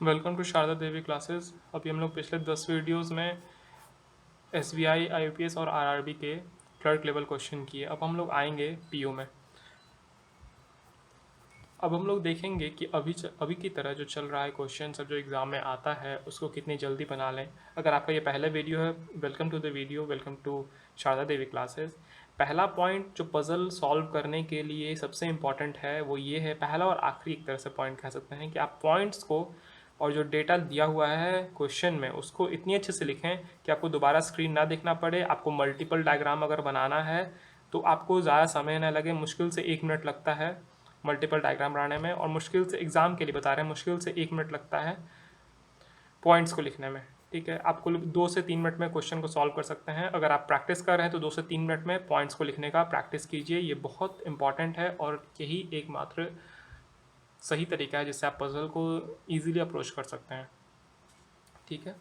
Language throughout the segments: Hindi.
Welcome to Sharda Devi classes. अभी हम लोग पिछले 10 वीडियोस में SBI, IUPS और RRB के क्लर्क लेवल क्वेश्चन किए। अब हम लोग आएंगे PO में। अब हम लोग देखेंगे कि अभी की तरह जो चल रहा है क्वेश्चन सब जो एग्ज़ाम में आता है उसको कितनी जल्दी बना लें। अगर आपका ये पहला वीडियो है, welcome to the video, welcome to Sharda Devi classes. पहला पॉइंट जो पज़ल सॉल्व करने के लिए सबसे इम्पॉर्टेंट है वो ये है, पहला और आखिरी एक तरह से पॉइंट कह सकते हैं, कि आप पॉइंट्स को और जो डेटा दिया हुआ है क्वेश्चन में उसको इतनी अच्छे से लिखें कि आपको दोबारा स्क्रीन ना देखना पड़े। आपको मल्टीपल डायग्राम अगर बनाना है तो आपको ज़्यादा समय ना लगे, मुश्किल से 1 मिनट लगता है मल्टीपल डायग्राम बनाने में, और मुश्किल से एग्ज़ाम के लिए बता रहे हैं मुश्किल से 1 मिनट लगता है पॉइंट्स को लिखने में। ठीक है, आपको 2 से 3 मिनट में क्वेश्चन को सॉल्व कर सकते हैं। अगर आप प्रैक्टिस कर रहे हैं तो 2 से 3 मिनट में पॉइंट्स को लिखने का प्रैक्टिस कीजिए। ये बहुत इंपॉर्टेंट है और यही एकमात्र सही तरीका है जिससे आप पजल को ईजिली अप्रोच कर सकते हैं। ठीक है,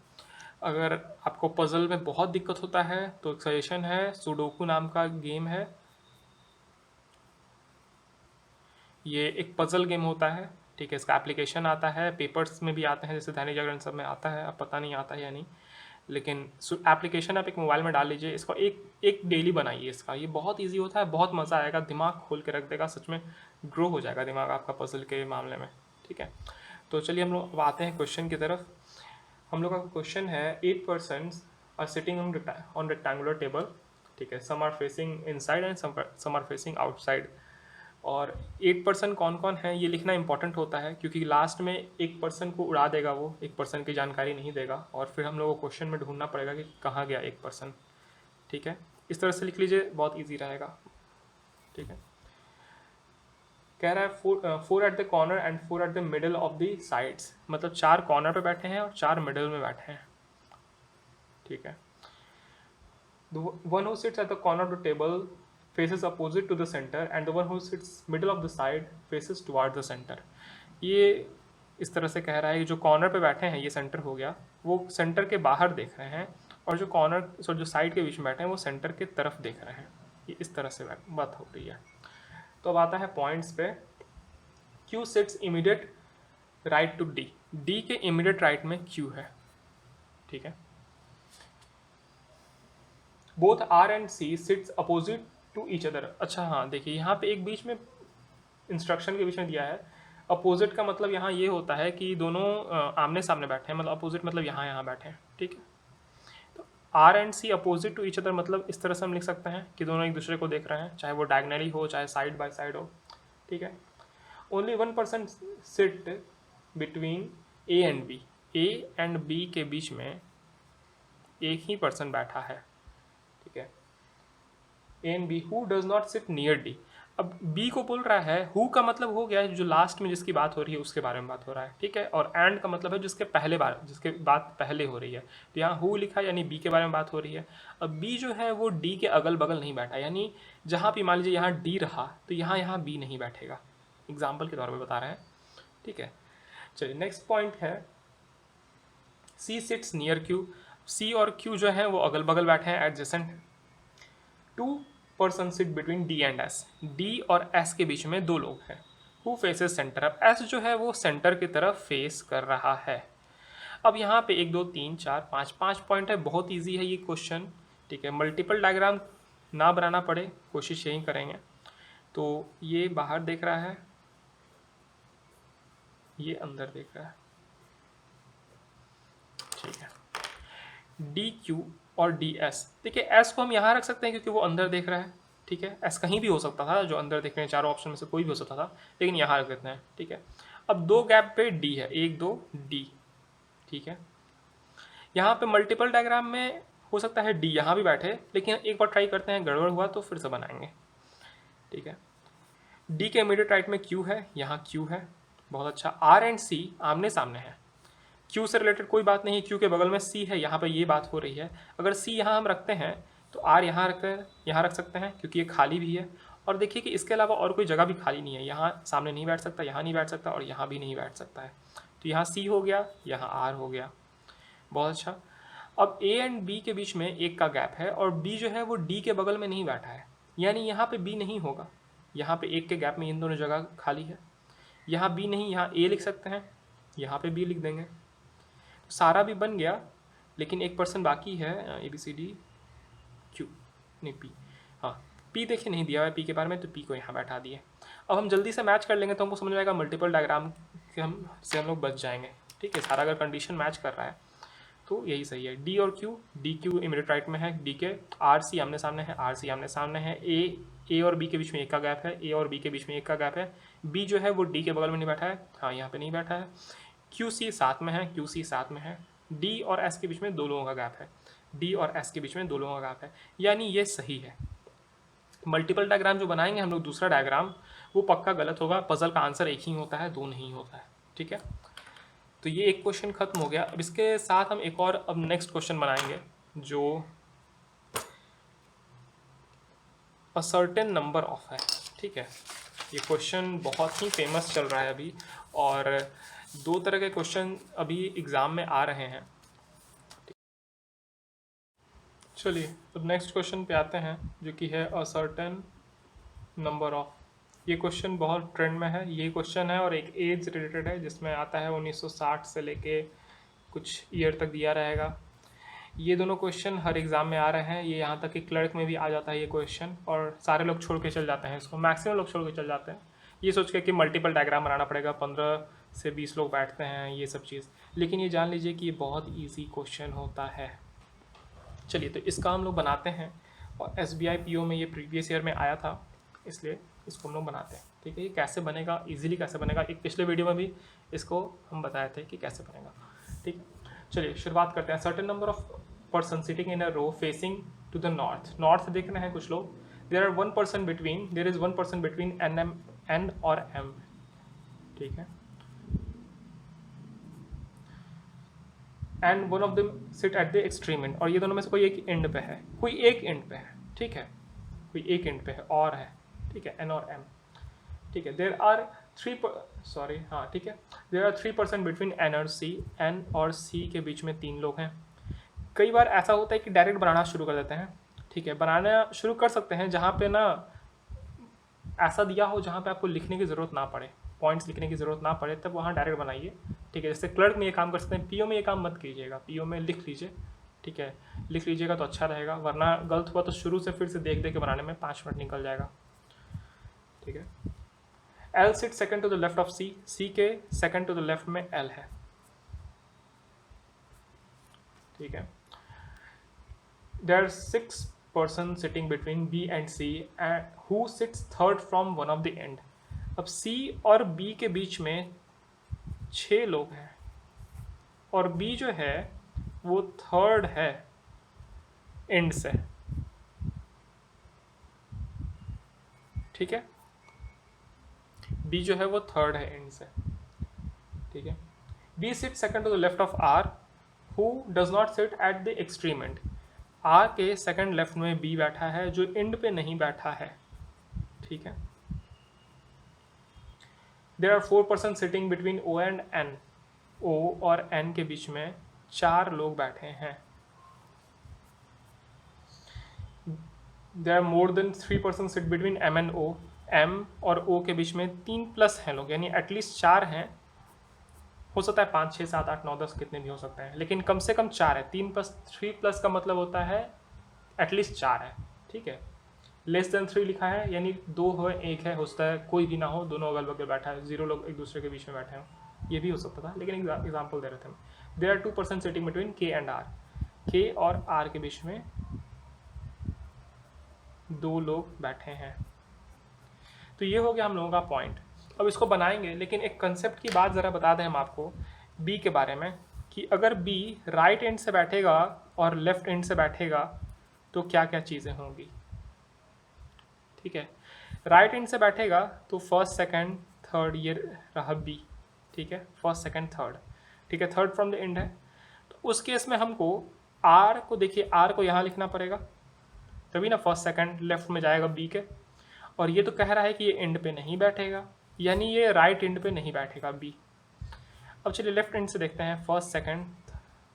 अगर आपको पजल में बहुत दिक्कत होता है तो एक सजेशन है, सुडोकू नाम का गेम है। ये एक पजल गेम होता है। ठीक है, इसका एप्लीकेशन आता है, पेपर्स में भी आते हैं, जैसे दैनिक जागरण सब में आता है। अब पता नहीं आता है या नहीं, लेकिन एप्लीकेशन आप एक मोबाइल में डाल लीजिए। इसको एक एक डेली बनाइए इसका। ये बहुत इजी होता है, बहुत मज़ा आएगा, दिमाग खोल के रख देगा, सच में ग्रो हो जाएगा दिमाग आपका पजल के मामले में। ठीक है, तो चलिए हम लोग अब आते हैं क्वेश्चन की तरफ। हम लोग का क्वेश्चन है 8% are sitting on rectangular table. ठीक है, some are facing inside and some are facing outside. और 8% कौन कौन है ये लिखना इंपॉर्टेंट होता है, क्योंकि लास्ट में एक पर्सन को उड़ा देगा, वो एक पर्सन की जानकारी नहीं देगा, और फिर हम लोगों को क्वेश्चन में ढूंढना पड़ेगा कि कहाँ गया एक पर्सन। ठीक है, इस तरह से लिख लीजिए, बहुत ईजी रहेगा। ठीक है, कह रहा है 4 at the corner and 4 at the middle of the sides, मतलब 4 कॉर्नर पे बैठे हैं और 4 मिडल में बैठे हैं। ठीक है, the one who sits at the corner of the table faces opposite to the center and the one who sits middle of the side faces toward the center। ये इस तरह से कह रहा है कि जो कॉर्नर पे बैठे हैं ये सेंटर हो गया, वो सेंटर के बाहर देख रहे हैं, और जो कॉर्नर जो साइड के बीच में बैठे हैं वो सेंटर के तरफ देख रहे हैं। ये इस तरह से बात हो रही है। तो अब आता है पॉइंट्स पे। Q sits immediate right to D। D के इमीडिएट राइट में Q है। ठीक है, both R and C sits opposite to each other. अच्छा हाँ, देखिए यहाँ पे एक बीच में इंस्ट्रक्शन के बीच में दिया है अपोजिट का, मतलब यहाँ ये होता है कि दोनों आमने सामने बैठे हैं, मतलब अपोजिट मतलब यहाँ बैठे हैं। ठीक है, तो R and C opposite to each other मतलब इस तरह से हम लिख सकते हैं कि दोनों एक दूसरे को देख रहे हैं, चाहे वो डायगनली हो चाहे साइड बाय साइड हो। ठीक है, only 1% sit between A and B। A and B के बीच में एक ही पर्सन बैठा है। ठीक है, A and B, who does not sit near D. अब बी को बोल रहा है, हु का मतलब हो गया जो लास्ट में जिसकी बात हो रही है उसके बारे में बात हो रहा है। ठीक है, और एंड का मतलब है जिसके बात पहले हो रही है। तो यहाँ हु लिखा है यानी बी के बारे में बात हो रही है। अब बी जो है वो डी के अगल बगल नहीं बैठा, यानी जहाँ भी मान लीजिए यहाँ डी रहा तो यहाँ बी नहीं बैठेगा। एग्जाम्पल के तौर पर बता रहे हैं। ठीक है, चलिए नेक्स्ट पॉइंट है सी सिट्स नियर क्यू। सी और क्यू जो है वो अगल बगल बैठे हैं, adjacent. 2% sit between D and S. D और एस के बीच में 2 लोग हैं। Who faces centre. अब एस जो है वो सेंटर की तरफ फेस कर रहा है। अब यहाँ पे 1 2 3 4 5 पॉइंट है, बहुत इजी है ये क्वेश्चन। ठीक है, मल्टीपल डायग्राम ना बनाना पड़े कोशिश यही करेंगे। तो ये बाहर देख रहा है, ये अंदर देख रहा है। ठीक है, डी क्यू और डी एस। देखिए एस को हम यहाँ रख सकते हैं क्योंकि वो अंदर देख रहा है। ठीक है, एस कहीं भी हो सकता था, जो अंदर देख रहे हैं चारों ऑप्शन में से कोई भी हो सकता था, लेकिन यहाँ रख देते हैं। ठीक है, अब 2 गैप पे डी है, 1 2 डी। ठीक है, यहाँ पे मल्टीपल डायग्राम में हो सकता है डी यहाँ भी बैठे, लेकिन एक बार ट्राई करते हैं, गड़बड़ हुआ तो फिर से बनाएंगे। ठीक है, डी के इमीडिएट राइट में क्यू है, यहाँ क्यू है, बहुत अच्छा। आर एंड सी आमने सामने है, क्यू से रिलेटेड कोई बात नहीं, क्यू के बगल में सी है, यहाँ पर ये बात हो रही है। अगर सी यहाँ हम रखते हैं तो आर यहाँ रख सकते हैं क्योंकि ये खाली भी है। और देखिए कि इसके अलावा और कोई जगह भी खाली नहीं है, यहाँ सामने नहीं बैठ सकता, यहाँ नहीं बैठ सकता और यहाँ भी नहीं बैठ सकता है। तो यहाँ सी हो गया, यहाँ आर हो गया, बहुत अच्छा। अब ए एंड बी के बीच में 1 का गैप है और बी जो है वो डी के बगल में नहीं बैठा है, यानी यहाँ पे बी नहीं होगा। यहाँ पे 1 के गैप में इन दोनों जगह खाली है, यहाँ बी नहीं, यहाँ ए लिख सकते हैं। यहाँ पे बी लिख देंगे। तो सारा भी बन गया, लेकिन एक पर्सन बाकी है, A B C D Q, नहीं पी, हाँ पी देखिए नहीं दिया हुआ है पी के बारे में, तो पी को यहाँ बैठा दिए। अब हम जल्दी से मैच कर लेंगे तो हमको समझ में आएगा मल्टीपल डायग्राम के हम लोग बच जाएंगे। ठीक है, सारा अगर कंडीशन मैच कर रहा है तो यही सही है। डी और Q, D Q immediate right में है डी के, आर सी आमने सामने है, आर सी आमने सामने है, ए और बी के बीच में एक का गैप है, ए और बी के बीच में एक का गैप है, बी जो है वो डी के बगल में नहीं बैठा है, हाँ यहाँ पे नहीं बैठा है, क्यू सी साथ में है, क्यू सी साथ में है, डी और एस के बीच में दो लोगों का गैप है, डी और एस के बीच में दो लोगों का गैप है, यानी ये सही है। मल्टीपल डायग्राम जो बनाएंगे हम लोग दूसरा डायग्राम, वो पक्का गलत होगा, पजल का आंसर एक ही होता है, दो नहीं होता है। ठीक है, तो ये एक क्वेश्चन खत्म हो गया। अब इसके साथ हम एक और अब नेक्स्ट क्वेश्चन बनाएंगे जो अ सर्टेन नंबर ऑफ है। ठीक है, ये क्वेश्चन बहुत ही फेमस चल रहा है अभी, और दो तरह के क्वेश्चन अभी एग्ज़ाम में आ रहे हैं। चलिए अब नेक्स्ट क्वेश्चन पे आते हैं, जो कि है अ सर्टेन नंबर ऑफ। ये क्वेश्चन बहुत ट्रेंड में है, ये क्वेश्चन है और एक एज रिलेटेड है, जिसमें आता है 1960 से लेके कुछ ईयर तक दिया रहेगा। ये दोनों क्वेश्चन हर एग्ज़ाम में आ रहे हैं, ये यहाँ तक कि क्लर्क में भी आ जाता है ये क्वेश्चन, और सारे लोग छोड़ के चल जाते हैं इसको, मैक्सिमम लोग छोड़ के चल जाते हैं ये सोच के कि मल्टीपल डायग्राम बनाना पड़ेगा, 15 से 20 लोग बैठते हैं, ये सब चीज़। लेकिन ये जान लीजिए कि ये बहुत ईजी क्वेश्चन होता है। चलिए तो इसका हम लोग बनाते हैं, और SBI PO में ये प्रीवियस ईयर में आया था, इसलिए इसको हम लोग बनाते हैं। ठीक है, ये कैसे बनेगा, इजीली कैसे बनेगा, एक पिछले वीडियो में भी इसको हम बताए थे कि कैसे बनेगा। ठीक है, चलिए शुरुआत करते हैं। Certain number of person sitting in a row facing to the north, north देख रहे हैं कुछ लोग, there is one person between N और एम। ठीक है, and one of them sit at the extreme end, और ये दोनों में से कोई एक एंड पे है, कोई एक एंड पे है। ठीक है, कोई एक एंड पे है और है। ठीक है, एन और एम। ठीक है, there are three person between N और सी, एन और सी के बीच में तीन लोग हैं। कई बार ऐसा होता है कि डायरेक्ट बनाना शुरू कर देते हैं। ठीक है, बनाना शुरू कर सकते हैं जहाँ पे ना ऐसा दिया हो जहाँ पे आपको लिखने की ज़रूरत ना पड़े, पॉइंट्स लिखने की ज़रूरत ना पड़े, तब वहाँ डायरेक्ट बनाइए। ठीक है, जैसे क्लर्क में ये काम कर सकते हैं, PO में ये काम मत कीजिएगा, PO में लिख लीजिए। ठीक है, लिख लीजिएगा तो अच्छा रहेगा, वरना गलत हुआ तो शुरू से फिर से देख देख के बनाने में 5 मिनट निकल जाएगा। ठीक है, L sit second to the left of C, C के सेकंड टू द लेफ्ट में L है। ठीक है, there are 6 persons sitting between B and C and who sits third from one of the end। अब C और B के बीच में 6 लोग हैं, और B जो है वो थर्ड है एंड से। ठीक है, B जो है वो थर्ड है एंड से। ठीक है, B sit second to the left of R who does not sit at the extreme end। R के सेकंड लेफ्ट में B बैठा है, जो एंड पे नहीं बैठा है। ठीक है, there are 4 person sitting between O and N, O और N के बीच में 4 लोग बैठे हैं। There are more than 3 person sit between M and O, M और O के बीच में 3 प्लस हैं लोग, यानी एटलीस्ट 4 हैं। हो सकता है 5, 6, 7, 8, 9, 10 कितने भी हो सकते हैं, लेकिन कम से कम 4 है। 3 प्लस का मतलब होता है एटलीस्ट 4 है। ठीक है, लेस देन 3 लिखा है, यानी 2 हो 1 है, हो सकता है कोई भी ना हो, दोनों अगल बगल बैठा है, 0 लोग एक दूसरे के बीच में बैठे हों, ये भी हो सकता था, लेकिन एग्जाम्पल दे रहे थे हम। There are 2 person sitting between K and R, K और R के बीच में 2 लोग बैठे हैं। तो ये हो गया हम लोगों का पॉइंट। अब इसको बनाएंगे, लेकिन एक कंसेप्ट की बात ज़रा बता दें हम आपको B के बारे में, कि अगर B राइट एंड से बैठेगा और लेफ्ट एंड से बैठेगा तो क्या क्या चीज़ें होंगी। ठीक है, राइट एंड से बैठेगा तो फर्स्ट सेकंड थर्ड, ये रहा B। ठीक है, फर्स्ट सेकंड थर्ड। ठीक है, थर्ड फ्रॉम द एंड है, तो उस केस में हमको R को, देखिए R को यहाँ लिखना पड़ेगा, तभी ना फर्स्ट सेकंड लेफ्ट में जाएगा B के, और ये तो कह रहा है कि ये एंड पे नहीं बैठेगा, यानी ये राइट एंड पे नहीं बैठेगा B। अब चलिए लेफ्ट एंड से देखते हैं, फर्स्ट सेकंड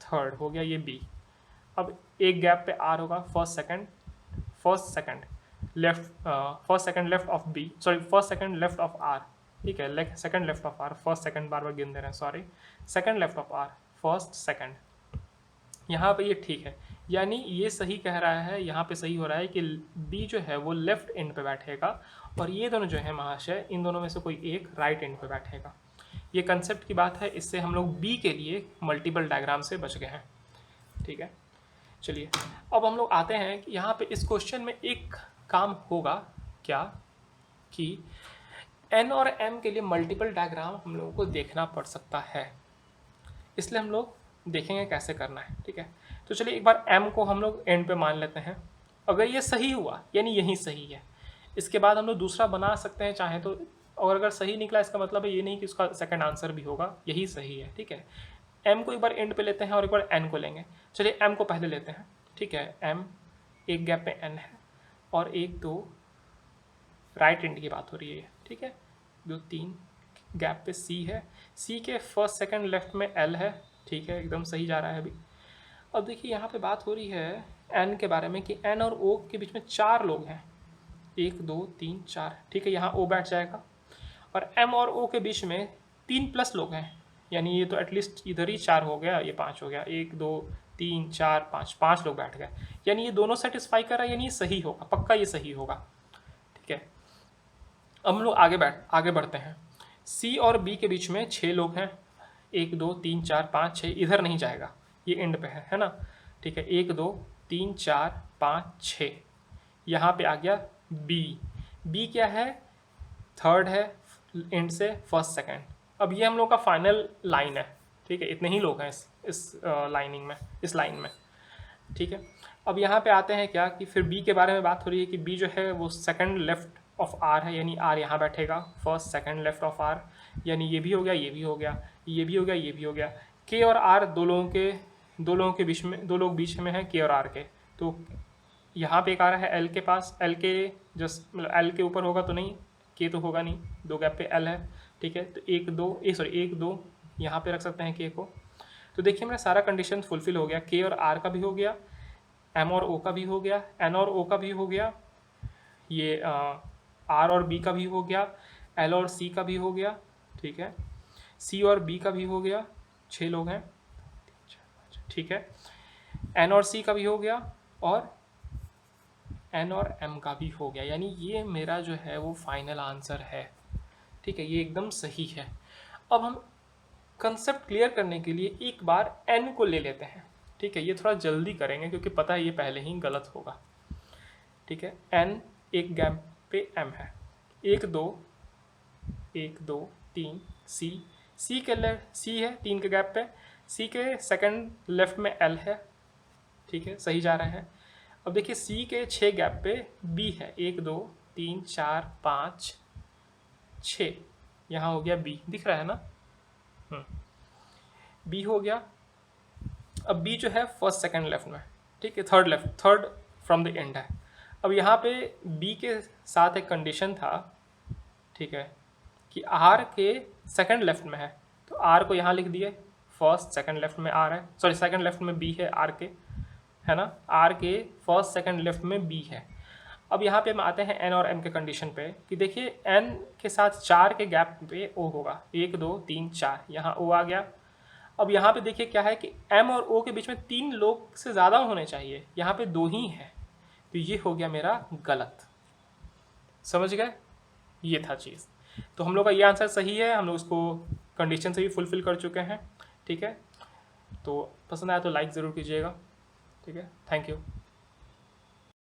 थर्ड हो गया ये B। अब एक गैप पे R होगा, first second left of B, sorry first second left of R। ठीक है, second left of R, first second बार बार गिन दे रहे हैं, sorry, second left of R, first second, यहाँ पे ये ठीक है, यानी ये सही कह रहा है, यहाँ पे सही हो रहा है कि बी जो है वो लेफ्ट एंड पे बैठेगा और ये दोनों जो है महाशय, इन दोनों में से कोई एक राइट एंड पे बैठेगा। ये कंसेप्ट की बात है, इससे हम लोग बी के लिए मल्टीपल डायग्राम से बच गए हैं। ठीक है, चलिए अब हम लोग आते हैं कि यहाँ पे इस क्वेश्चन में एक काम होगा क्या कि एन और एम के लिए मल्टीपल डायग्राम हम लोगों को देखना पड़ सकता है, इसलिए हम लोग देखेंगे कैसे करना है। ठीक है, तो चलिए एक बार m को हम लोग एंड पे मान लेते हैं। अगर ये सही हुआ यानी यही सही है, इसके बाद हम लोग दूसरा बना सकते हैं चाहे तो, और अगर सही निकला इसका मतलब है ये नहीं कि उसका सेकंड आंसर भी होगा, यही सही है। ठीक है, m को एक बार एंड पे लेते हैं और एक बार n को लेंगे। चलिए m को पहले लेते हैं। ठीक है, m एक गैप पे n है और एक दो राइट एंड की बात हो रही है। ठीक है, 2 3 गैप पे c है, c के फर्स्ट सेकंड लेफ्ट में l है। ठीक है, एकदम सही जा रहा है अभी। अब देखिए यहाँ पे बात हो रही है n के बारे में कि n और o के बीच में 4 लोग हैं, 1 2 3 4। ठीक है, यहाँ o बैठ जाएगा और m और o के बीच में 3 प्लस लोग हैं, यानी ये तो एटलीस्ट इधर ही 4 हो गया, ये 5 हो गया, 1 2 3 4 5, 5 लोग बैठ गए, यानी ये दोनों सेटिस्फाई कर रहा है, यानी ये सही होगा, पक्का ये सही होगा। ठीक है, अब हम लोग आगे बढ़ते हैं। c और b के बीच में 6 लोग हैं, 1 2 3 4 5 6, इधर नहीं जाएगा, ये एंड पे है ना। ठीक है, 1 2 3 4 5 6, यहाँ पे आ गया b क्या है, थर्ड है एंड से फर्स्ट सेकंड। अब ये हम लोग का फाइनल लाइन है। ठीक है, इतने ही लोग हैं इस लाइन में। ठीक है, अब यहाँ पे आते हैं क्या कि फिर b के बारे में बात हो रही है कि b जो है वो सेकंड लेफ्ट ऑफ r है, यानी r यहाँ बैठेगा, first second left of r, यानी ये भी हो गया, ये भी हो गया, ये भी हो गया, ये भी हो गया। k और r दो लोगों के बीच में, दो लोग बीच में हैं k और r के, तो यहाँ पे एक आ रहा है l के पास, l के जस्ट मतलब l के ऊपर होगा तो नहीं, k तो होगा नहीं, 2 गैप पे l है। ठीक है, तो 1 2 यहाँ पे रख सकते हैं k को। तो देखिए मेरा सारा कंडीशन फुलफिल हो गया, k और r का भी हो गया, m और o का भी हो गया, n और o का भी हो गया, ये r और b का भी हो गया, l और c का भी हो गया। ठीक है, c और b का भी हो गया, 6 लोग हैं। ठीक है, n और c का भी हो गया और n और m का भी हो गया, यानी ये मेरा जो है वो फाइनल आंसर है। ठीक है, ये एकदम सही है। अब हम कंसेप्ट क्लियर करने के लिए एक बार n को ले लेते हैं। ठीक है, ये थोड़ा जल्दी करेंगे क्योंकि पता है ये पहले ही गलत होगा। ठीक है, n एक गैप पे m है, 1 2 3 c के लेफ्ट c है 3 के गैप पे, c के सेकंड लेफ्ट में l है। ठीक है, सही जा रहा है। अब देखिए c के 6 गैप पे b है, 1 2 3 4 5 6, यहाँ हो गया b, दिख रहा है ना, b हो गया। अब b जो है फर्स्ट सेकंड लेफ्ट में, ठीक है, थर्ड फ्रॉम द एंड है। अब यहाँ पे b के साथ एक कंडीशन था, ठीक है, कि r के सेकंड लेफ्ट में है, तो r को यहाँ लिख दिए, फर्स्ट सेकंड लेफ्ट में r है, सॉरी सेकंड लेफ्ट में b है r के, है ना, r के फर्स्ट सेकंड लेफ्ट में b है। अब यहाँ पे हम आते हैं n और m के कंडीशन पे कि देखिए n के साथ 4 के गैप पे o होगा, 1 2 3 4, यहाँ o आ गया। अब यहाँ पे देखिए क्या है कि m और o के बीच में 3 लोग से ज़्यादा होने चाहिए, यहाँ पे 2 ही हैं, तो ये हो गया मेरा गलत। समझ गए, ये था चीज़। तो हम लोग का ये आंसर सही है, हम लोग उसको कंडीशन से भी फुलफिल कर चुके हैं। ठीक है, तो पसंद आया तो लाइक ज़रूर कीजिएगा। ठीक है, थैंक यू।